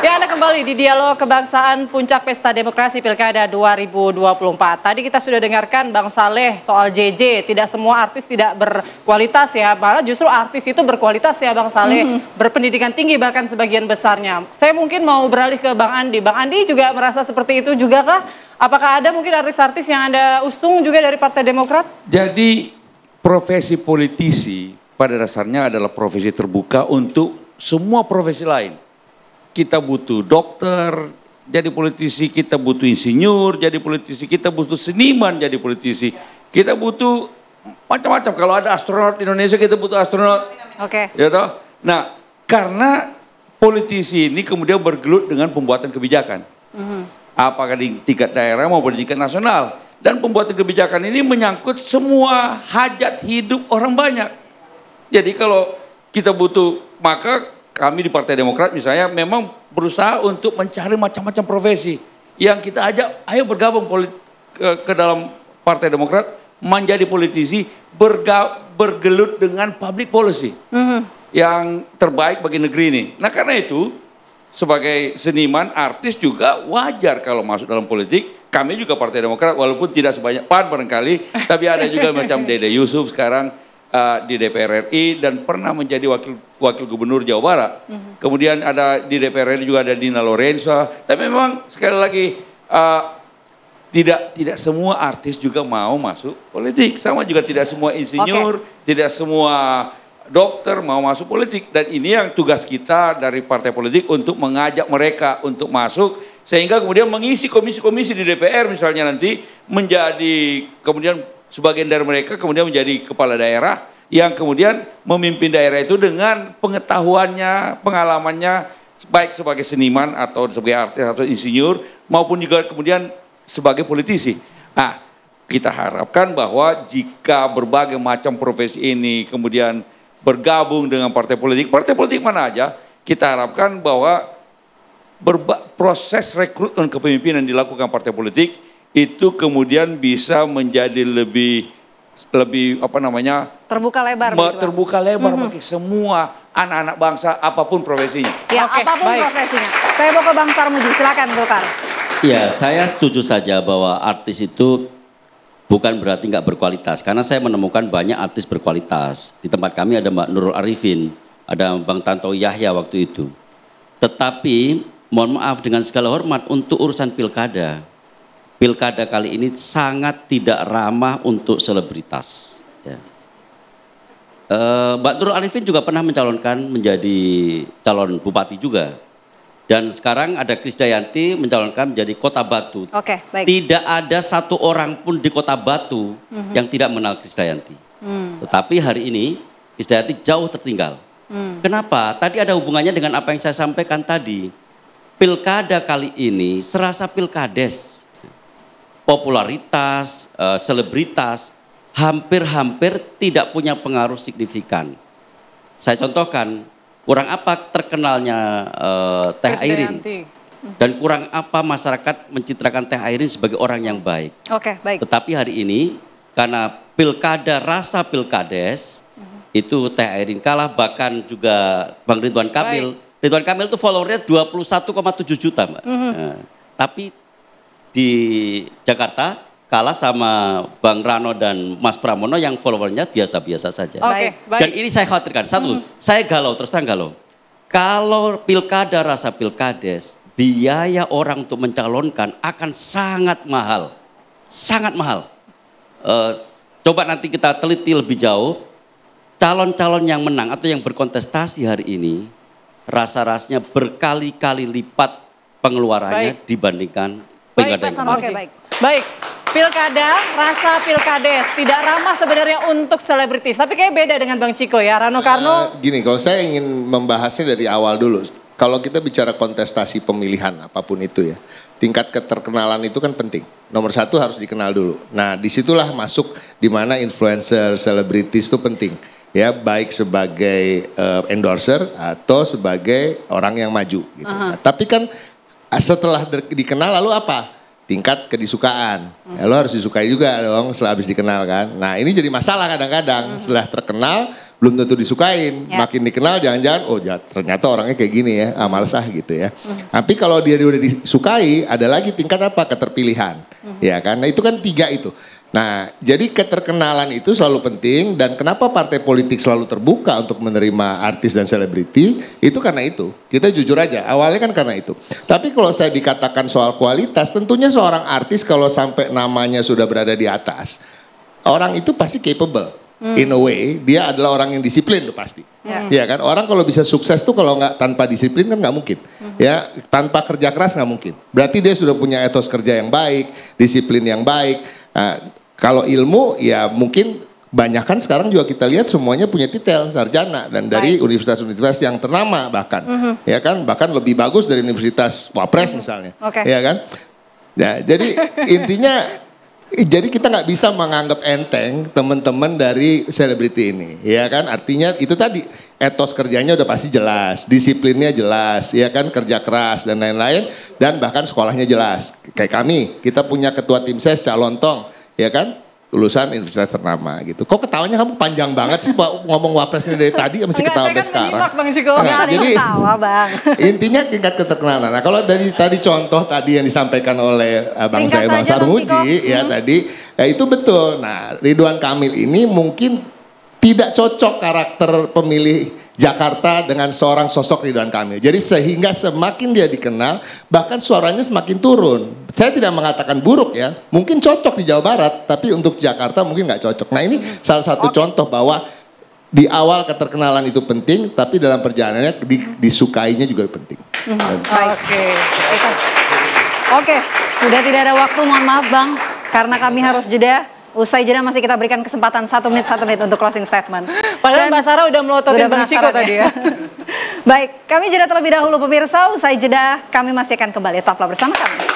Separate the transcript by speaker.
Speaker 1: Ya, Anda kembali di Dialog Kebangsaan Puncak Pesta Demokrasi Pilkada 2024. Tadi kita sudah dengarkan Bang Saleh soal JJ. Tidak semua artis tidak berkualitas ya. Malah justru artis itu berkualitas ya Bang Saleh. Berpendidikan tinggi bahkan sebagian besarnya. Saya mungkin mau beralih ke Bang Andi. Bang Andi juga merasa seperti itu juga kah? Apakah ada mungkin artis-artis yang Anda usung juga dari Partai Demokrat?
Speaker 2: Jadi profesi politisi pada dasarnya adalah profesi terbuka untuk semua profesi lain. Kita butuh dokter jadi politisi, kita butuh insinyur jadi politisi, kita butuh seniman jadi politisi, kita butuh macam-macam. Kalau ada astronot di Indonesia kita butuh astronot.
Speaker 1: Oke.
Speaker 2: Ya toh? Nah, karena politisi ini kemudian bergelut dengan pembuatan kebijakan. Apakah di tingkat daerah maupun di tingkat nasional. Dan pembuatan kebijakan ini menyangkut semua hajat hidup orang banyak. Jadi kalau kita butuh, maka kami di Partai Demokrat misalnya memang berusaha untuk mencari macam-macam profesi yang kita ajak, ayo bergabung ke dalam Partai Demokrat, menjadi politisi, bergelut dengan public policy yang terbaik bagi negeri ini. Nah karena itu sebagai seniman, artis juga wajar kalau masuk dalam politik. Kami juga Partai Demokrat walaupun tidak sebanyak PAN barangkali, tapi ada juga macam Dede Yusuf sekarang di DPR RI dan pernah menjadi wakil gubernur Jawa Barat. Kemudian ada di DPR RI juga ada Dina Lorenza. Tapi memang sekali lagi tidak semua artis juga mau masuk politik. Sama juga tidak semua insinyur, tidak semua dokter mau masuk politik. Dan ini yang tugas kita dari partai politik untuk mengajak mereka untuk masuk. Sehingga kemudian mengisi komisi-komisi di DPR misalnya nanti menjadi kemudian sebagian dari mereka kemudian menjadi kepala daerah yang kemudian memimpin daerah itu dengan pengetahuannya, pengalamannya baik sebagai seniman atau sebagai artis atau insinyur maupun juga kemudian sebagai politisi. Nah, kita harapkan bahwa jika berbagai macam profesi ini kemudian bergabung dengan partai politik mana aja, kita harapkan bahwa proses rekrutmen kepemimpinan dilakukan partai politik itu kemudian bisa menjadi lebih
Speaker 1: terbuka lebar
Speaker 2: bagi semua anak-anak bangsa apapun profesinya.
Speaker 1: Ya, apapun profesinya. Saya mau ke Bang Sarmuji, silakan Golkar.
Speaker 3: Ya, saya setuju saja bahwa artis itu bukan berarti nggak berkualitas, karena saya menemukan banyak artis berkualitas. Di tempat kami ada Mbak Nurul Arifin, ada Bang Tanto Yahya waktu itu. Tetapi mohon maaf dengan segala hormat untuk urusan pilkada kali ini sangat tidak ramah untuk selebritas. Ya. Mbak Nurul Arifin juga pernah mencalonkan menjadi calon bupati juga. Dan sekarang ada Krisdayanti mencalonkan menjadi Kota Batu.
Speaker 1: Oke, baik.
Speaker 3: Tidak ada satu orang pun di Kota Batu yang tidak mengenal Krisdayanti. Tetapi hari ini Krisdayanti jauh tertinggal. Kenapa? Tadi ada hubungannya dengan apa yang saya sampaikan tadi. Pilkada kali ini serasa pilkades. Popularitas, selebritas hampir-hampir tidak punya pengaruh signifikan. Saya contohkan, kurang apa terkenalnya Teh Airin dan kurang apa masyarakat mencitrakan Teh Airin sebagai orang yang baik.
Speaker 1: Oke, baik.
Speaker 3: Tetapi hari ini karena pilkada rasa pilkades itu Teh Airin kalah, bahkan juga Bang Ridwan Kamil. Ridwan Kamil itu followernya 21,7 juta, Mbak. Tapi di Jakarta kalah sama Bang Rano dan Mas Pramono yang followernya biasa-biasa saja.
Speaker 1: Baik.
Speaker 3: Dan ini saya khawatirkan. Satu, saya galau, terus terang galau. Kalau pilkada rasa pilkades, biaya orang untuk mencalonkan akan sangat mahal. Sangat mahal. Coba nanti kita teliti lebih jauh. Calon-calon yang menang atau yang berkontestasi hari ini, rasa-rasanya berkali-kali lipat pengeluarannya dibandingkan pilkada yang lain.
Speaker 1: Oke, baik. Baik. Pilkada, rasa pilkades, tidak ramah sebenarnya untuk selebritis. Tapi kayak beda dengan Bang Ciko ya, Rano Karno.
Speaker 4: Gini, kalau saya ingin membahasnya dari awal dulu. Kalau kita bicara kontestasi pemilihan, apapun itu ya. Tingkat keterkenalan itu kan penting. Nomor satu harus dikenal dulu. Nah, disitulah masuk di mana influencer, selebritis itu penting. Ya, baik sebagai endorser atau sebagai orang yang maju. Gitu. Nah, tapi kan setelah dikenal lalu apa? Tingkat kedisukaan. Ya, lo harus disukai juga dong setelah habis dikenal kan. Nah ini jadi masalah kadang-kadang setelah terkenal belum tentu disukain. Makin dikenal jangan-jangan, oh ternyata orangnya kayak gini ya, males gitu ya. Tapi kalau dia udah disukai, ada lagi tingkat apa? Keterpilihan. Ya kan, nah itu kan 3 itu. Nah, jadi keterkenalan itu selalu penting, dan kenapa partai politik selalu terbuka untuk menerima artis dan selebriti, itu karena itu. Kita jujur aja, awalnya kan karena itu. Tapi kalau saya dikatakan soal kualitas, tentunya seorang artis kalau sampai namanya sudah berada di atas, orang itu pasti capable. In a way, dia adalah orang yang disiplin tuh pasti. Ya kan, orang kalau bisa sukses tuh kalau nggak tanpa disiplin kan nggak mungkin. Ya, tanpa kerja keras nggak mungkin. Berarti dia sudah punya etos kerja yang baik, disiplin yang baik. Nah, kalau ilmu ya mungkin banyak kan sekarang juga kita lihat semuanya punya titel sarjana dan dari universitas-universitas yang ternama bahkan. Ya kan, bahkan lebih bagus dari Universitas Wapres misalnya. Ya kan. Ya, jadi intinya jadi kita nggak bisa menganggap enteng teman-teman dari selebriti ini, ya kan? Artinya itu tadi etos kerjanya udah pasti jelas, disiplinnya jelas, ya kan? Kerja keras dan lain-lain, dan bahkan sekolahnya jelas. Kayak kami, kita punya ketua tim ses Calontong, ya kan? Lulusan universitas ternama gitu. Kok ketawanya kamu panjang banget sih ngomong wapresnya dari tadi masih ketawa sampai sekarang. Jadi
Speaker 5: Bang.
Speaker 4: Intinya tingkat keterkenalan. Nah, kalau dari tadi contoh tadi yang disampaikan oleh Bang saya Bang Sarmuji ya tadi ya itu betul. Nah, Ridwan Kamil ini mungkin tidak cocok karakter pemilih Jakarta dengan seorang sosok Ridwan Kamil. Jadi sehingga semakin dia dikenal, bahkan suaranya semakin turun. Saya tidak mengatakan buruk ya, mungkin cocok di Jawa Barat, tapi untuk Jakarta mungkin nggak cocok. Nah ini salah satu contoh bahwa di awal keterkenalan itu penting, tapi dalam perjalanannya disukainya juga penting.
Speaker 5: Oke, sudah tidak ada waktu, mohon maaf Bang, karena kami harus jeda. Usai jeda masih kita berikan kesempatan 1 menit untuk closing statement.
Speaker 1: Padahal Mbak Sarah udah melototin Bang Ciko tadi ya.
Speaker 5: Baik, kami jeda terlebih dahulu pemirsa. Usai jeda kami masih akan kembali. Tetaplah bersama kami.